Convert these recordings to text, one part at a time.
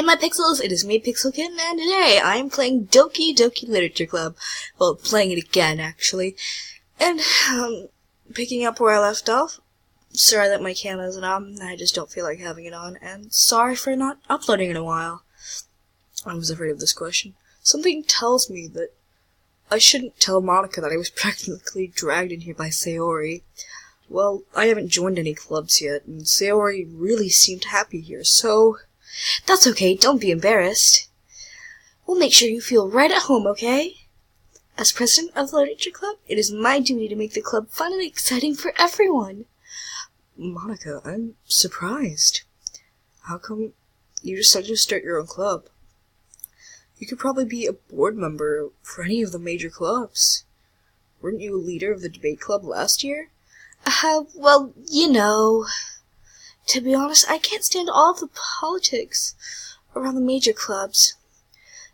Hey my pixels, it is me, Pixelkin, and today I am playing Doki Doki Literature Club. Well, playing it again, actually. And, picking up where I left off. Sorry that my camera isn't on, I just don't feel like having it on, and sorry for not uploading in a while. I was afraid of this question. Something tells me that I shouldn't tell Monica that I was practically dragged in here by Sayori. Well, I haven't joined any clubs yet, and Sayori really seemed happy here, so... That's okay, don't be embarrassed. We'll make sure you feel right at home, okay? As president of the Literature Club, it is my duty to make the club fun and exciting for everyone. Monica, I'm surprised. How come you decided to start your own club? You could probably be a board member for any of the major clubs. Weren't you a leader of the debate club last year? Well, you know... To be honest, I can't stand all the politics around the major clubs.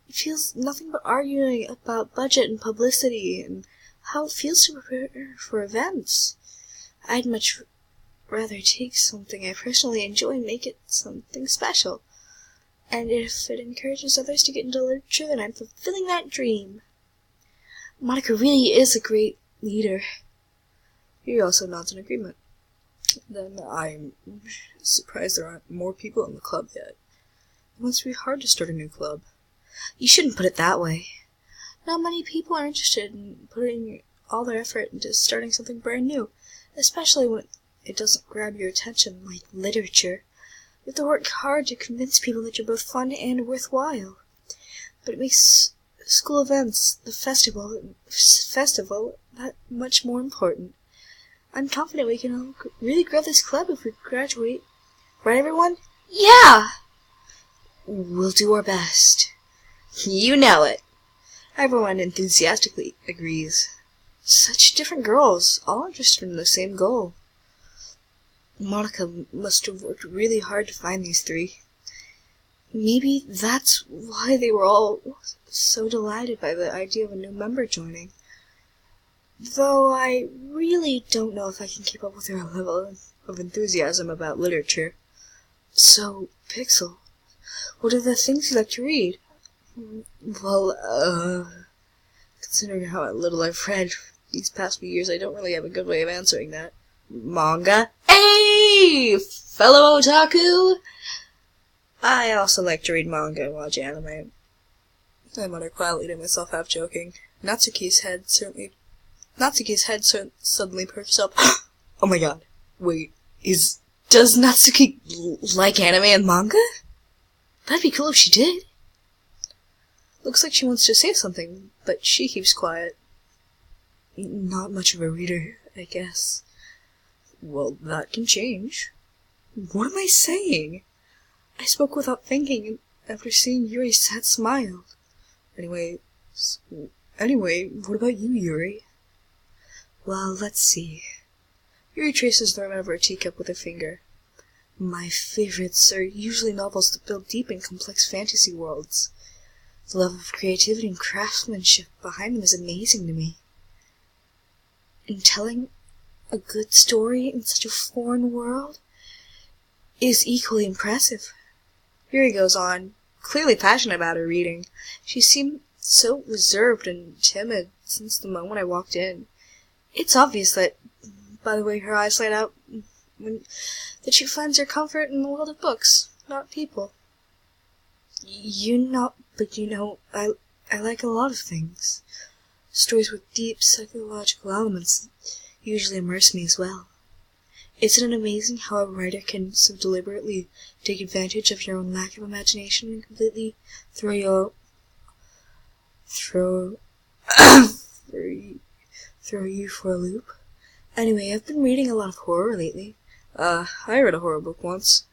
It feels nothing but arguing about budget and publicity and how it feels to prepare for events. I'd much rather take something I personally enjoy and make it something special. And if it encourages others to get into literature, then I'm fulfilling that dream. Monica really is a great leader. He also nods in agreement. Then I'm surprised there aren't more people in the club yet. It must be hard to start a new club. You shouldn't put it that way. Not many people are interested in putting all their effort into starting something brand new, especially when it doesn't grab your attention like literature. You have to work hard to convince people that you're both fun and worthwhile. But it makes school events, the festival, that much more important. I'm confident we can all really grow this club if we graduate. Right, everyone? Yeah! We'll do our best. You know it. Everyone enthusiastically agrees. Such different girls, all interested in the same goal. Monica must have worked really hard to find these three. Maybe that's why they were all so delighted by the idea of a new member joining. Though I really don't know if I can keep up with their level of enthusiasm about literature. So, Pixel, what are the things you like to read? Well, considering how little I've read these past few years, I don't really have a good way of answering that. Manga? Hey, fellow otaku! I also like to read manga and watch anime. I mutter quietly to myself, half joking. Natsuki's head suddenly perks up. Oh my god. Wait, does Natsuki like anime and manga? That'd be cool if she did. Looks like she wants to say something, but she keeps quiet. Not much of a reader, I guess. Well, that can change. What am I saying? I spoke without thinking, and after seeing Yuri's sad smile. Anyway, what about you, Yuri? Well, let's see. Yuri traces the rim over a teacup with a finger. My favorites are usually novels that build deep and complex fantasy worlds. The level of creativity and craftsmanship behind them is amazing to me. And telling a good story in such a foreign world is equally impressive. Yuri goes on, clearly passionate about her reading. She seemed so reserved and timid since the moment I walked in. It's obvious that, by the way her eyes light out, that she finds her comfort in the world of books, not people. I like a lot of things. Stories with deep psychological elements usually immerse me as well. Isn't it amazing how a writer can so deliberately take advantage of your own lack of imagination and completely throw you for a loop? Anyway, I've been reading a lot of horror lately. I read a horror book once.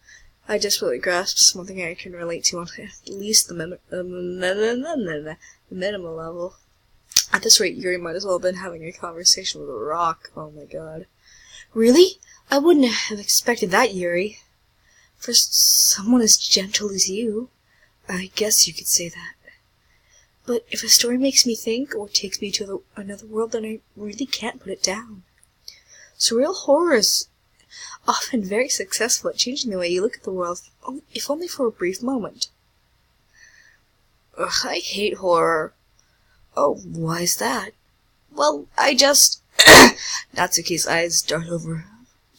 I desperately grasped something I can relate to on at least the minimal level. At this rate, Yuri might as well have been having a conversation with a rock. Oh my god. Really? I wouldn't have expected that, Yuri. For someone as gentle as you, I guess you could say that. But if a story makes me think or takes me to another world, then I really can't put it down. Surreal horror is often very successful at changing the way you look at the world, if only for a brief moment. Ugh, I hate horror. Oh, why is that? Well, I just... Natsuki's eyes dart over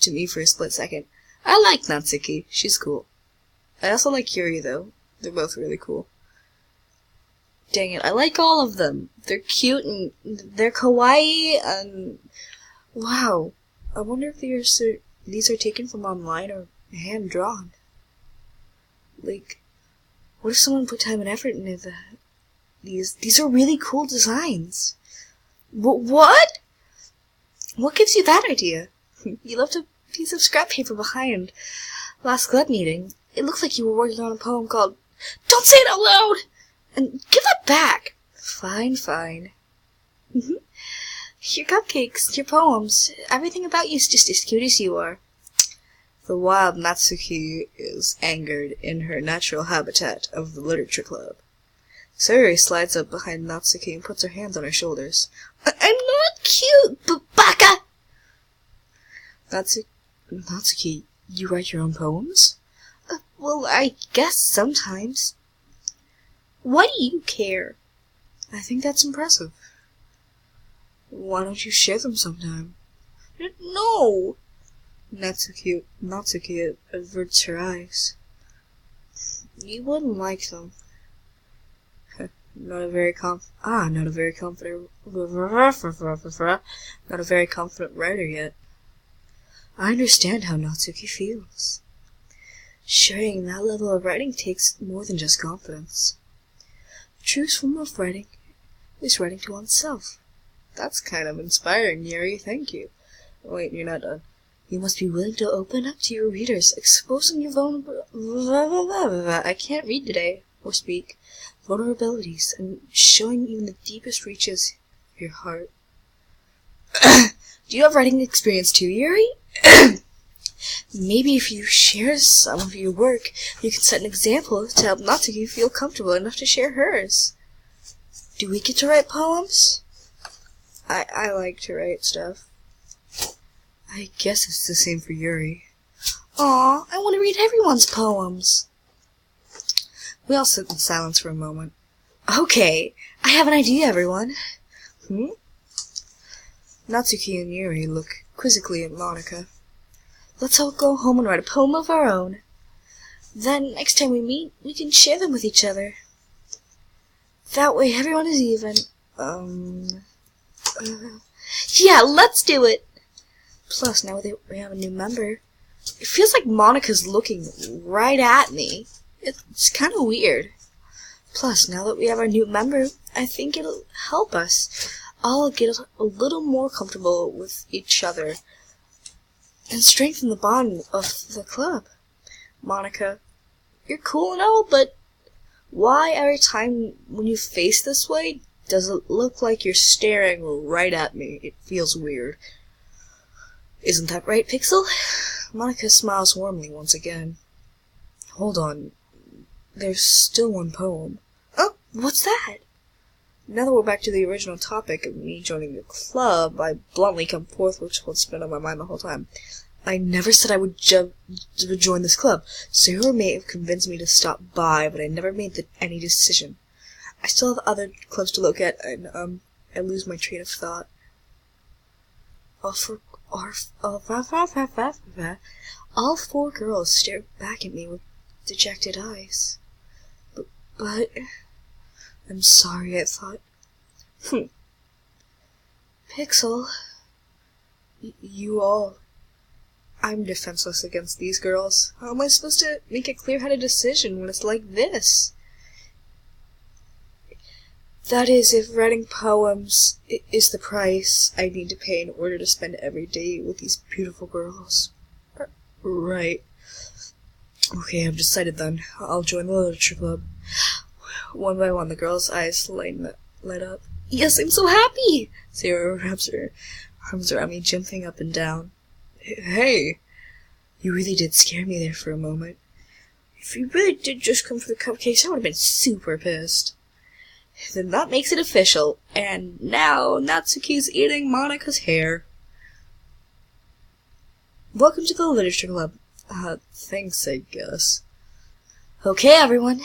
to me for a split second. I like Natsuki. She's cool. I also like Yuri, though. They're both really cool. Dang it, I like all of them. They're cute and they're kawaii and... Wow. I wonder if these are taken from online or hand-drawn. Like, what if someone put time and effort into that? These are really cool designs. What? What gives you that idea? You left a piece of scrap paper behind last club meeting. It looked like you were working on a poem called Don't Say It Out Loud! And give that back! Fine, fine. Your cupcakes, your poems, everything about you is just as cute as you are. The wild Natsuki is angered in her natural habitat of the literature club. Sayuri slides up behind Natsuki and puts her hands on her shoulders. I'm not cute, baka! Natsuki, you write your own poems? Well, I guess sometimes. Why do you care? I think that's impressive. Why don't you share them sometime? No! Natsuki averts her eyes. You wouldn't like them. Not a very confident writer yet. I understand how Natsuki feels. Sharing that level of writing takes more than just confidence. The truest form of writing is writing to oneself. That's kind of inspiring, Yuri. Thank you. Wait, you're not done. You must be willing to open up to your readers, exposing your I can't read today, or speak. Vulnerabilities, and showing even the deepest reaches of your heart. Do you have writing experience too, Yuri? Maybe if you share some of your work, you can set an example to help Natsuki feel comfortable enough to share hers. Do we get to write poems? I like to write stuff. I guess it's the same for Yuri. Aw, I want to read everyone's poems. We all sit in silence for a moment. Okay, I have an idea, everyone. Natsuki and Yuri look quizzically at Monica. Let's all go home and write a poem of our own. Then, next time we meet, we can share them with each other. That way everyone is even. Yeah, let's do it! Plus, now that we have a new member, it feels like Monica's looking right at me. It's kind of weird. Plus, now that we have our new member, I think it'll help us all get a little more comfortable with each other and strengthen the bond of the club. Monica, you're cool and all, but why every time when you face this way does it look like you're staring right at me? It feels weird. Isn't that right, Pixel? Monica smiles warmly once again. Hold on. There's still one poem. Oh, what's that? Now that we're back to the original topic of me joining the club, I bluntly come forth with what's been on my mind the whole time. I never said I would join this club. Sarah may have convinced me to stop by, but I never made any decision. I still have other clubs to look at, and, I lose my train of thought. All four girls stared back at me with dejected eyes. But, I'm sorry, I thought. Pixel, you all. I'm defenseless against these girls. How am I supposed to make a clear-headed decision when it's like this? That is, if writing poems is the price I need to pay in order to spend every day with these beautiful girls. Right. Okay, I've decided then. I'll join the literature club. One by one, the girl's eyes light up. Yes, I'm so happy! Sarah wraps her arms around me, jumping up and down. Hey! You really did scare me there for a moment. If you really did just come for the cupcakes, I would have been super pissed. Then that makes it official, and now Natsuki's eating Monica's hair. Welcome to the literature club. Thanks, I guess. Okay, everyone.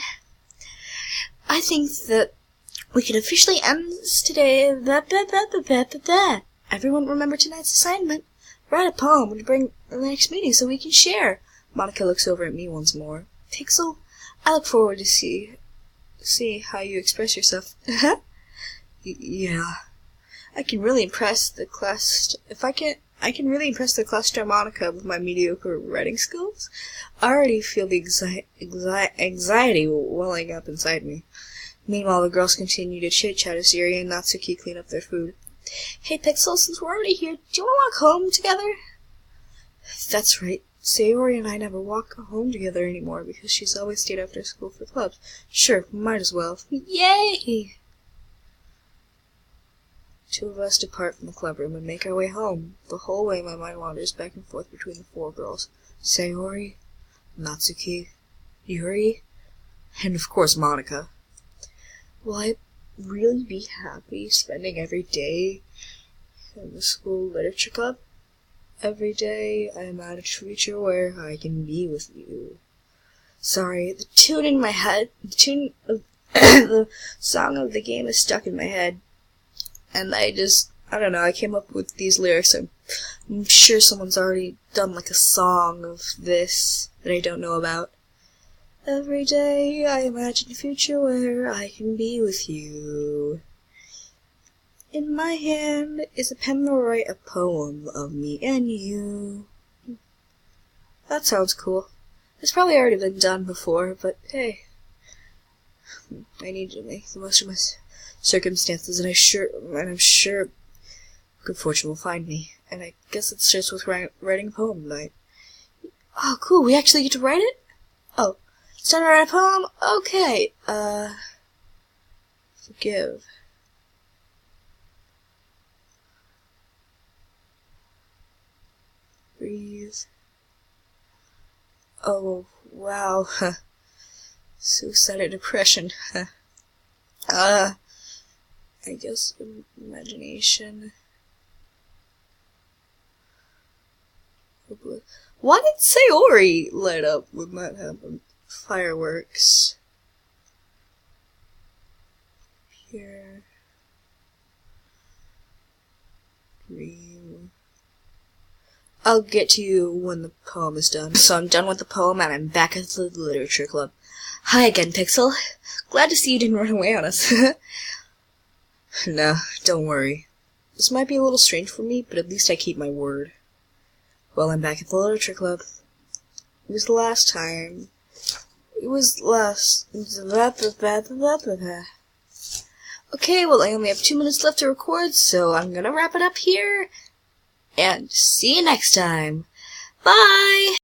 I think that we can officially end this today. Everyone remember tonight's assignment. Write a poem and bring the next meeting so we can share. Monica looks over at me once more. Pixel, I look forward to see how you express yourself. Yeah. I can really impress the class. I can really impress the class star Monica with my mediocre writing skills. I already feel the anxiety welling up inside me. Meanwhile, the girls continue to chit-chat as Yuri and Natsuki clean up their food. Hey, Pixel, since we're already here, do you want to walk home together? That's right. Sayori and I never walk home together anymore because she's always stayed after school for clubs. Sure, might as well. Yay! Two of us depart from the club room and make our way home. The whole way my mind wanders back and forth between the four girls. Sayori, Natsuki, Yuri, and of course Monica. Will I really be happy spending every day in the school literature club? Every day I imagine a future where I can be with you. Sorry, the tune in my head, the tune of the song of the game is stuck in my head. And I don't know, I came up with these lyrics. I'm sure someone's already done like a song of this that I don't know about. Every day I imagine a future where I can be with you. In my hand is a pen to write a poem of me and you. That sounds cool. It's probably already been done before, but hey. I need to make the most of my circumstances, and I'm sure good fortune will find me. And I guess it starts with writing a poem tonight. Oh, cool, we actually get to write it? Oh, it's time to write a poem? Okay, forgive. Breathe. Oh, wow. Suicide or depression. I guess imagination. Why did Sayori light up when that happened? Fireworks. Here. Dream. I'll get to you when the poem is done. So I'm done with the poem and I'm back at the literature club. Hi again, Pixel. Glad to see you didn't run away on us. No, don't worry. This might be a little strange for me, but at least I keep my word. Well, I'm back at the literature club. It was last time. Okay, well, I only have 2 minutes left to record, so I'm gonna wrap it up here. And see you next time. Bye!